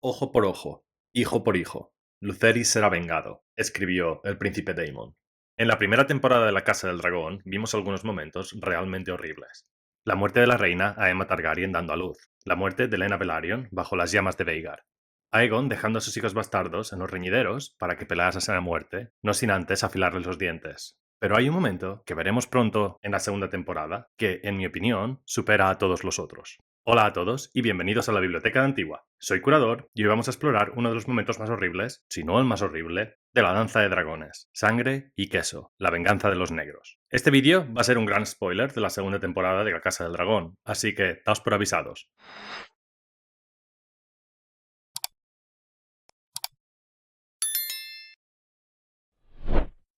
Ojo por ojo, hijo por hijo, Lucerys será vengado, escribió el príncipe Daemon. En la primera temporada de La Casa del Dragón vimos algunos momentos realmente horribles. La muerte de la reina Aemma Targaryen dando a luz, la muerte de Lena Velaryon bajo las llamas de Vhagar, Aegon dejando a sus hijos bastardos en los reñideros para que peleasen a muerte, no sin antes afilarles los dientes. Pero hay un momento que veremos pronto en la segunda temporada que, en mi opinión, supera a todos los otros. Hola a todos y bienvenidos a la Biblioteca de Antigua. Soy Curador y hoy vamos a explorar uno de los momentos más horribles, si no el más horrible, de la danza de dragones, sangre y queso, la venganza de los negros. Este vídeo va a ser un gran spoiler de la segunda temporada de La Casa del Dragón, así que daos por avisados.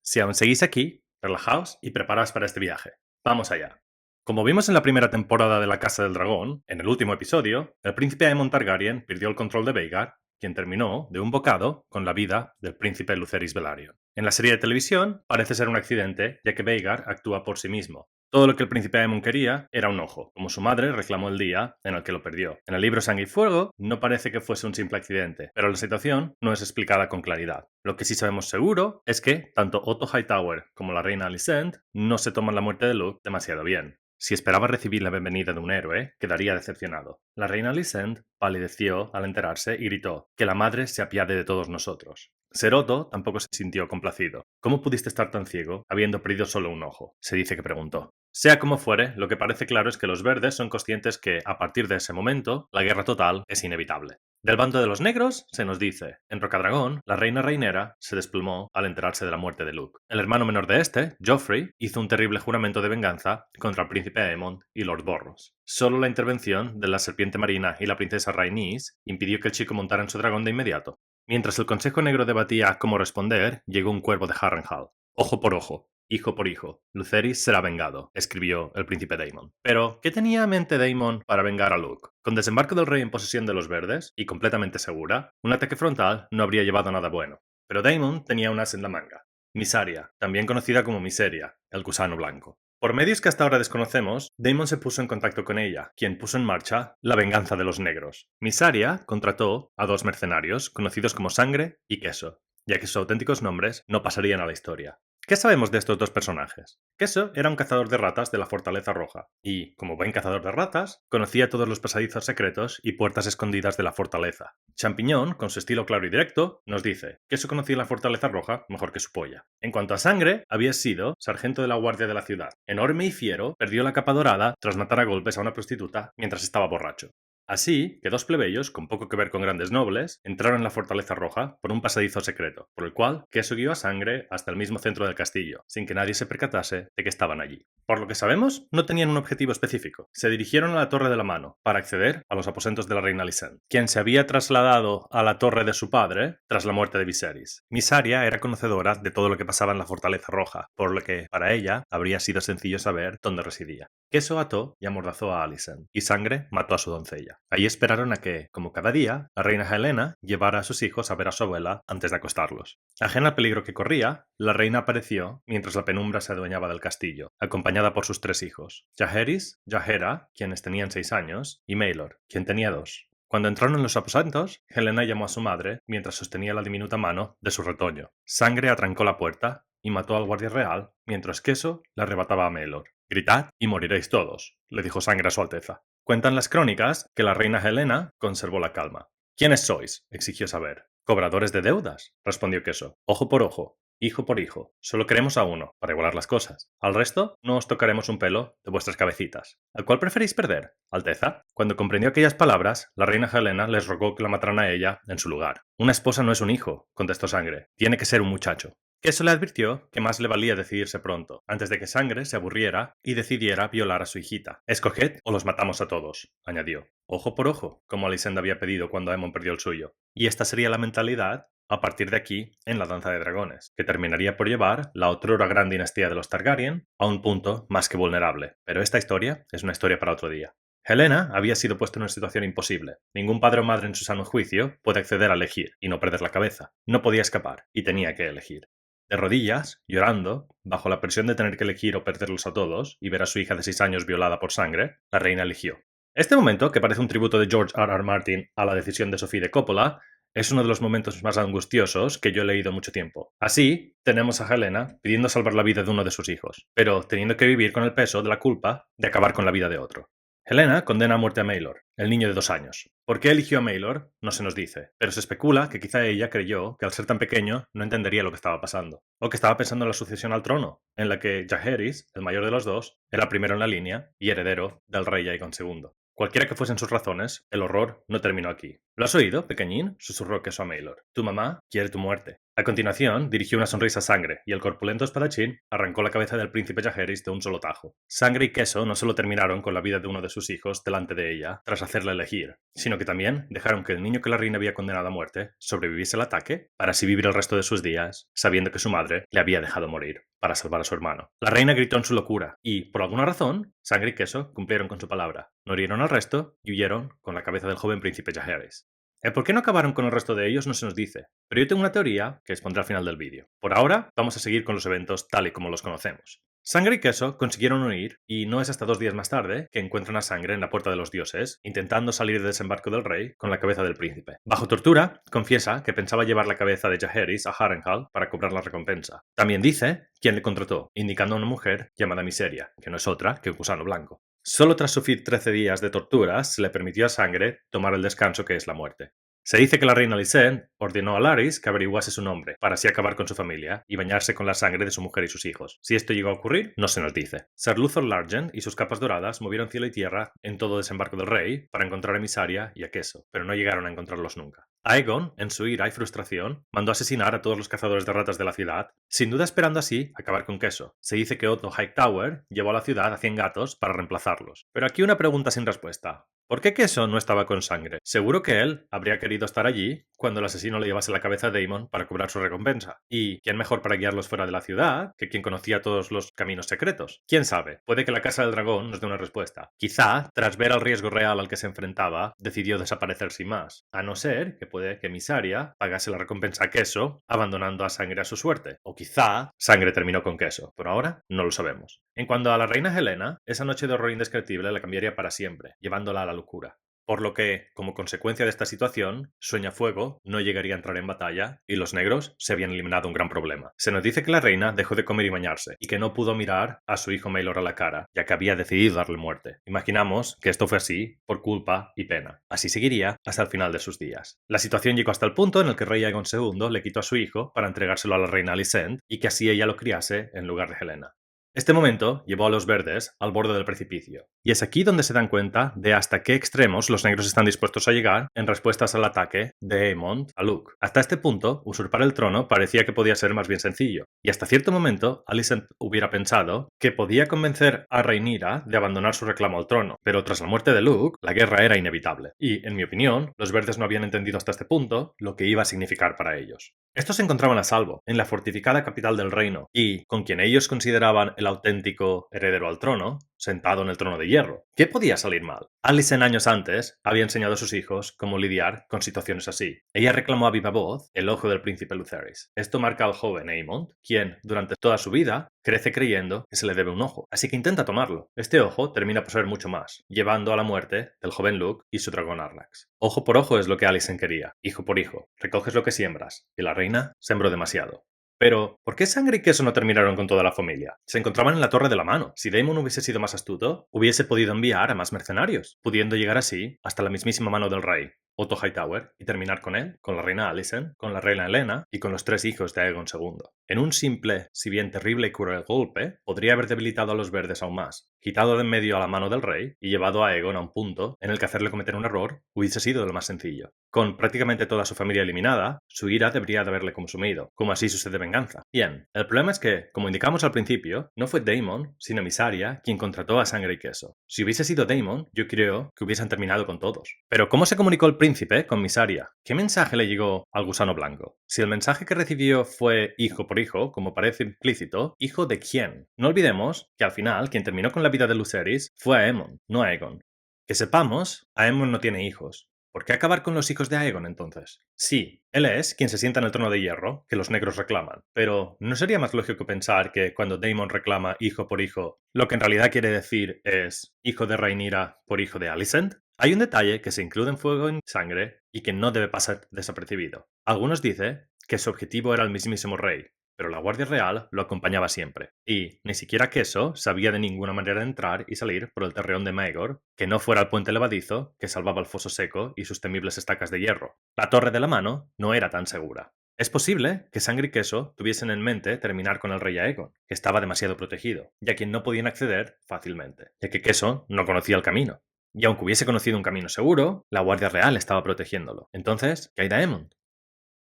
Si aún seguís aquí, relajaos y preparaos para este viaje. Vamos allá. Como vimos en la primera temporada de La Casa del Dragón, en el último episodio, el príncipe Aemon Targaryen perdió el control de Vhagar, quien terminó, de un bocado, con la vida del príncipe Lucerys Velaryon. En la serie de televisión parece ser un accidente, ya que Vhagar actúa por sí mismo. Todo lo que el príncipe Aemon quería era un ojo, como su madre reclamó el día en el que lo perdió. En el libro Sangre y Fuego no parece que fuese un simple accidente, pero la situación no es explicada con claridad. Lo que sí sabemos seguro es que tanto Otto Hightower como la reina Alicent no se toman la muerte de Luke demasiado bien. Si esperaba recibir la bienvenida de un héroe, quedaría decepcionado. La reina Alicent palideció al enterarse y gritó: «Que la madre se apiade de todos nosotros». Ser Otto tampoco se sintió complacido. «¿Cómo pudiste estar tan ciego, habiendo perdido solo un ojo?», se dice que preguntó. Sea como fuere, lo que parece claro es que los verdes son conscientes que, a partir de ese momento, la guerra total es inevitable. Del bando de los negros, se nos dice: en Rocadragón, la reina reinera se desplomó al enterarse de la muerte de Luke. El hermano menor de este, Joffrey, hizo un terrible juramento de venganza contra el príncipe Aemon y Lord Borros. Solo la intervención de la serpiente marina y la princesa Rhaenys impidió que el chico montara en su dragón de inmediato. Mientras el Consejo Negro debatía cómo responder, llegó un cuervo de Harrenhal. Ojo por ojo, hijo por hijo, Lucerys será vengado, escribió el príncipe Daemon. Pero, ¿qué tenía en mente Daemon para vengar a Luke? Con desembarco del rey en posesión de los verdes, y completamente segura, un ataque frontal no habría llevado a nada bueno. Pero Daemon tenía un as en la manga: Mysaria, también conocida como Miseria, el gusano blanco. Por medios que hasta ahora desconocemos, Daemon se puso en contacto con ella, quien puso en marcha la venganza de los negros. Mysaria contrató a dos mercenarios, conocidos como Sangre y Queso, ya que sus auténticos nombres no pasarían a la historia. ¿Qué sabemos de estos dos personajes? Queso era un cazador de ratas de la Fortaleza Roja, y, como buen cazador de ratas, conocía todos los pasadizos secretos y puertas escondidas de la fortaleza. Champiñón, con su estilo claro y directo, nos dice: Queso conocía la Fortaleza Roja mejor que su polla. En cuanto a Sangre, había sido sargento de la guardia de la ciudad. Enorme y fiero, perdió la capa dorada tras matar a golpes a una prostituta mientras estaba borracho. Así que dos plebeyos, con poco que ver con grandes nobles, entraron en la Fortaleza Roja por un pasadizo secreto, por el cual Queso guió a Sangre hasta el mismo centro del castillo, sin que nadie se percatase de que estaban allí. Por lo que sabemos, no tenían un objetivo específico. Se dirigieron a la Torre de la Mano para acceder a los aposentos de la reina Alicent, quien se había trasladado a la torre de su padre tras la muerte de Viserys. Mysaria era conocedora de todo lo que pasaba en la Fortaleza Roja, por lo que, para ella, habría sido sencillo saber dónde residía. Queso ató y amordazó a Alicent, y Sangre mató a su doncella. Allí esperaron a que, como cada día, la reina Helena llevara a sus hijos a ver a su abuela antes de acostarlos. Ajena al peligro que corría, la reina apareció mientras la penumbra se adueñaba del castillo, acompañada por sus tres hijos: Jaehaerys, Jaehaera, quienes tenían 6 años, y Maelor, quien tenía 2. Cuando entraron en los aposentos, Helena llamó a su madre mientras sostenía la diminuta mano de su retoño. Sangre atrancó la puerta y mató al guardia real, mientras Queso le arrebataba a Maelor. «Gritad y moriréis todos», le dijo Sangre a su Alteza. Cuentan las crónicas que la reina Helena conservó la calma. «¿Quiénes sois?», exigió saber. «Cobradores de deudas», respondió Queso. «Ojo por ojo, hijo por hijo. Solo queremos a uno, para igualar las cosas. Al resto, no os tocaremos un pelo de vuestras cabecitas. ¿Al cual preferís perder, Alteza?». Cuando comprendió aquellas palabras, la reina Helena les rogó que la mataran a ella en su lugar. «Una esposa no es un hijo», contestó Sangre. «Tiene que ser un muchacho». Queso le advirtió que más le valía decidirse pronto, antes de que Sangre se aburriera y decidiera violar a su hijita. «Escoged o los matamos a todos», añadió. Ojo por ojo, como Alicent había pedido cuando Aemon perdió el suyo. Y esta sería la mentalidad a partir de aquí en la danza de dragones, que terminaría por llevar la otrora gran dinastía de los Targaryen a un punto más que vulnerable. Pero esta historia es una historia para otro día. Helena había sido puesta en una situación imposible. Ningún padre o madre en su sano juicio puede acceder a elegir y no perder la cabeza. No podía escapar y tenía que elegir. De rodillas, llorando, bajo la presión de tener que elegir o perderlos a todos y ver a su hija de 6 años violada por Sangre, la reina eligió. Este momento, que parece un tributo de George R. R. Martin a la decisión de Sofía de Coppola, es uno de los momentos más angustiosos que yo he leído en mucho tiempo. Así, tenemos a Helena pidiendo salvar la vida de uno de sus hijos, pero teniendo que vivir con el peso de la culpa de acabar con la vida de otro. Helena condena a muerte a Maylor, el niño de 2 años. ¿Por qué eligió a Maylor? No se nos dice, pero se especula que quizá ella creyó que al ser tan pequeño no entendería lo que estaba pasando, o que estaba pensando en la sucesión al trono, en la que Jaehaerys, el mayor de los dos, era primero en la línea y heredero del rey Aegon II. Cualquiera que fuesen sus razones, el horror no terminó aquí. ¿Lo has oído, pequeñín?, susurró Queso a Maylor. Tu mamá quiere tu muerte. A continuación, dirigió una sonrisa a Sangre, y el corpulento espadachín arrancó la cabeza del príncipe Jaehaerys de un solo tajo. Sangre y Queso no solo terminaron con la vida de uno de sus hijos delante de ella, tras hacerla elegir, sino que también dejaron que el niño que la reina había condenado a muerte sobreviviese al ataque, para así vivir el resto de sus días, sabiendo que su madre le había dejado morir, para salvar a su hermano. La reina gritó en su locura, y, por alguna razón, Sangre y Queso cumplieron con su palabra. No hirieron al resto y huyeron con la cabeza del joven príncipe Jaehaerys. El por qué no acabaron con el resto de ellos no se nos dice, pero yo tengo una teoría que expondré al final del vídeo. Por ahora, vamos a seguir con los eventos tal y como los conocemos. Sangre y Queso consiguieron huir, y no es hasta 2 días más tarde que encuentran a Sangre en la Puerta de los Dioses, intentando salir del desembarco del rey con la cabeza del príncipe. Bajo tortura, confiesa que pensaba llevar la cabeza de Jaehaerys a Harrenhal para cobrar la recompensa. También dice quién le contrató, indicando a una mujer llamada Miseria, que no es otra que un gusano blanco. Solo tras sufrir 13 días de torturas se le permitió a Sangre tomar el descanso que es la muerte. Se dice que la reina Alicent ordenó a Larys que averiguase su nombre, para así acabar con su familia y bañarse con la sangre de su mujer y sus hijos. Si esto llegó a ocurrir, no se nos dice. Sir Luthor Largent y sus capas doradas movieron cielo y tierra en todo desembarco del rey para encontrar a Misaria y a Queso, pero no llegaron a encontrarlos nunca. Aegon, en su ira y frustración, mandó asesinar a todos los cazadores de ratas de la ciudad, sin duda esperando así acabar con Queso. Se dice que Otto Hightower llevó a la ciudad a 100 gatos para reemplazarlos. Pero aquí una pregunta sin respuesta. ¿Por qué Queso no estaba con Sangre? Seguro que él habría querido estar allí cuando el asesino le llevase la cabeza a Daemon para cobrar su recompensa. ¿Y quién mejor para guiarlos fuera de la ciudad que quien conocía todos los caminos secretos? ¿Quién sabe? Puede que la Casa del Dragón nos dé una respuesta. Quizá, tras ver el riesgo real al que se enfrentaba, decidió desaparecer sin más. A no ser que puede que Misaria pagase la recompensa a Queso, abandonando a Sangre a su suerte. O quizá Sangre terminó con Queso. Por ahora, no lo sabemos. En cuanto a la reina Helena, esa noche de horror indescriptible la cambiaría para siempre, llevándola a la locura. Por lo que, como consecuencia de esta situación, Sueñafuego no llegaría a entrar en batalla y los negros se habían eliminado un gran problema. Se nos dice que la reina dejó de comer y bañarse y que no pudo mirar a su hijo Maelor a la cara, ya que había decidido darle muerte. Imaginamos que esto fue así por culpa y pena. Así seguiría hasta el final de sus días. La situación llegó hasta el punto en el que el rey Aegon II le quitó a su hijo para entregárselo a la reina Alicent y que así ella lo criase en lugar de Helena. Este momento llevó a los verdes al borde del precipicio, y es aquí donde se dan cuenta de hasta qué extremos los negros están dispuestos a llegar en respuestas al ataque de Aemond a Luke. Hasta este punto, usurpar el trono parecía que podía ser más bien sencillo, y hasta cierto momento Alicent hubiera pensado que podía convencer a Rhaenyra de abandonar su reclamo al trono, pero tras la muerte de Luke, la guerra era inevitable, y, en mi opinión, los verdes no habían entendido hasta este punto lo que iba a significar para ellos. Estos se encontraban a salvo, en la fortificada capital del reino, y, con quien ellos consideraban el auténtico heredero al trono, sentado en el trono de hierro. ¿Qué podía salir mal? Alicent años antes había enseñado a sus hijos cómo lidiar con situaciones así. Ella reclamó a viva voz el ojo del príncipe Lucerys. Esto marca al joven Aemond, quien, durante toda su vida, crece creyendo que se le debe un ojo, así que intenta tomarlo. Este ojo termina por ser mucho más, llevando a la muerte del joven Luke y su dragón Arrax. Ojo por ojo es lo que Alicent quería, hijo por hijo. Recoges lo que siembras, y la reina sembró demasiado. Pero, ¿por qué Sangre y Queso no terminaron con toda la familia? Se encontraban en la Torre de la Mano. Si Daemon hubiese sido más astuto, hubiese podido enviar a más mercenarios, pudiendo llegar así hasta la mismísima mano del rey, Otto Hightower, y terminar con él, con la reina Alicent, con la reina Helena y con los 3 hijos de Aegon II. En un simple, si bien terrible y cruel golpe, podría haber debilitado a los verdes aún más, quitado de en medio a la mano del rey y llevado a Aegon a un punto en el que hacerle cometer un error hubiese sido de lo más sencillo. Con prácticamente toda su familia eliminada, su ira debería de haberle consumido, como así su sed de venganza. Bien, el problema es que, como indicamos al principio, no fue Daemon, sino Misaria, quien contrató a Sangre y Queso. Si hubiese sido Daemon, yo creo que hubiesen terminado con todos. Pero ¿cómo se comunicó el príncipe con Misaria? ¿Qué mensaje le llegó al gusano blanco? Si el mensaje que recibió fue hijo por hijo, como parece implícito, ¿hijo de quién? No olvidemos que al final quien terminó con la vida de Lucerys fue Aemond, no Aegon. Que sepamos, Aemond no tiene hijos. ¿Por qué acabar con los hijos de Aegon entonces? Sí, él es quien se sienta en el trono de hierro que los negros reclaman, pero ¿no sería más lógico pensar que cuando Daemon reclama hijo por hijo, lo que en realidad quiere decir es hijo de Rhaenyra por hijo de Alicent? Hay un detalle que se incluye en Fuego y Sangre y que no debe pasar desapercibido. Algunos dicen que su objetivo era el mismísimo rey, pero la Guardia Real lo acompañaba siempre, y ni siquiera Queso sabía de ninguna manera de entrar y salir por el terreón de Maegor, que no fuera el puente levadizo que salvaba el foso seco y sus temibles estacas de hierro. La Torre de la Mano no era tan segura. Es posible que Sangre y Queso tuviesen en mente terminar con el rey Aegon, que estaba demasiado protegido, y a quien no podían acceder fácilmente, ya que Queso no conocía el camino. Y aunque hubiese conocido un camino seguro, la Guardia Real estaba protegiéndolo. Entonces, ¿qué hay de Aemond?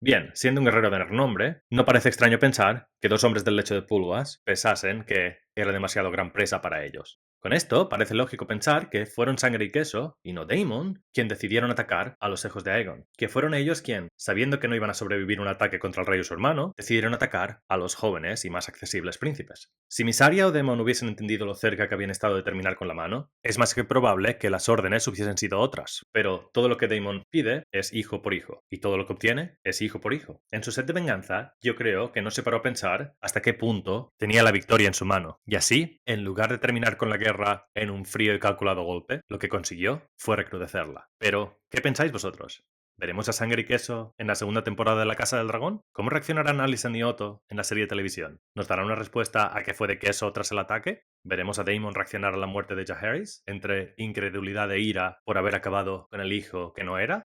Bien, siendo un guerrero de renombre, no parece extraño pensar que dos hombres del lecho de pulgas pensasen que era demasiado gran presa para ellos. Con esto, parece lógico pensar que fueron Sangre y Queso, y no Daemon, quien decidieron atacar a los hijos de Aegon. Que fueron ellos quien, sabiendo que no iban a sobrevivir un ataque contra el rey o su hermano, decidieron atacar a los jóvenes y más accesibles príncipes. Si Mysaria o Daemon hubiesen entendido lo cerca que habían estado de terminar con la mano, es más que probable que las órdenes hubiesen sido otras. Pero todo lo que Daemon pide es hijo por hijo, y todo lo que obtiene es hijo por hijo. En su sed de venganza, yo creo que no se paró a pensar hasta qué punto tenía la victoria en su mano. Y así, en lugar de terminar con la guerra en un frío y calculado golpe, lo que consiguió fue recrudecerla. Pero, ¿qué pensáis vosotros? ¿Veremos a Sangre y Queso en la segunda temporada de La Casa del Dragón? ¿Cómo reaccionarán Alicent y Otto en la serie de televisión? ¿Nos dará una respuesta a qué fue de Queso tras el ataque? ¿Veremos a Daemon reaccionar a la muerte de Jaehaerys entre incredulidad e ira por haber acabado con el hijo que no era?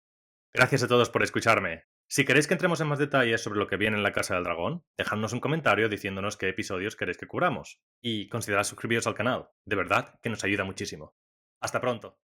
Gracias a todos por escucharme. Si queréis que entremos en más detalles sobre lo que viene en la Casa del Dragón, dejadnos un comentario diciéndonos qué episodios queréis que cubramos. Y considerad suscribiros al canal. De verdad que nos ayuda muchísimo. Hasta pronto.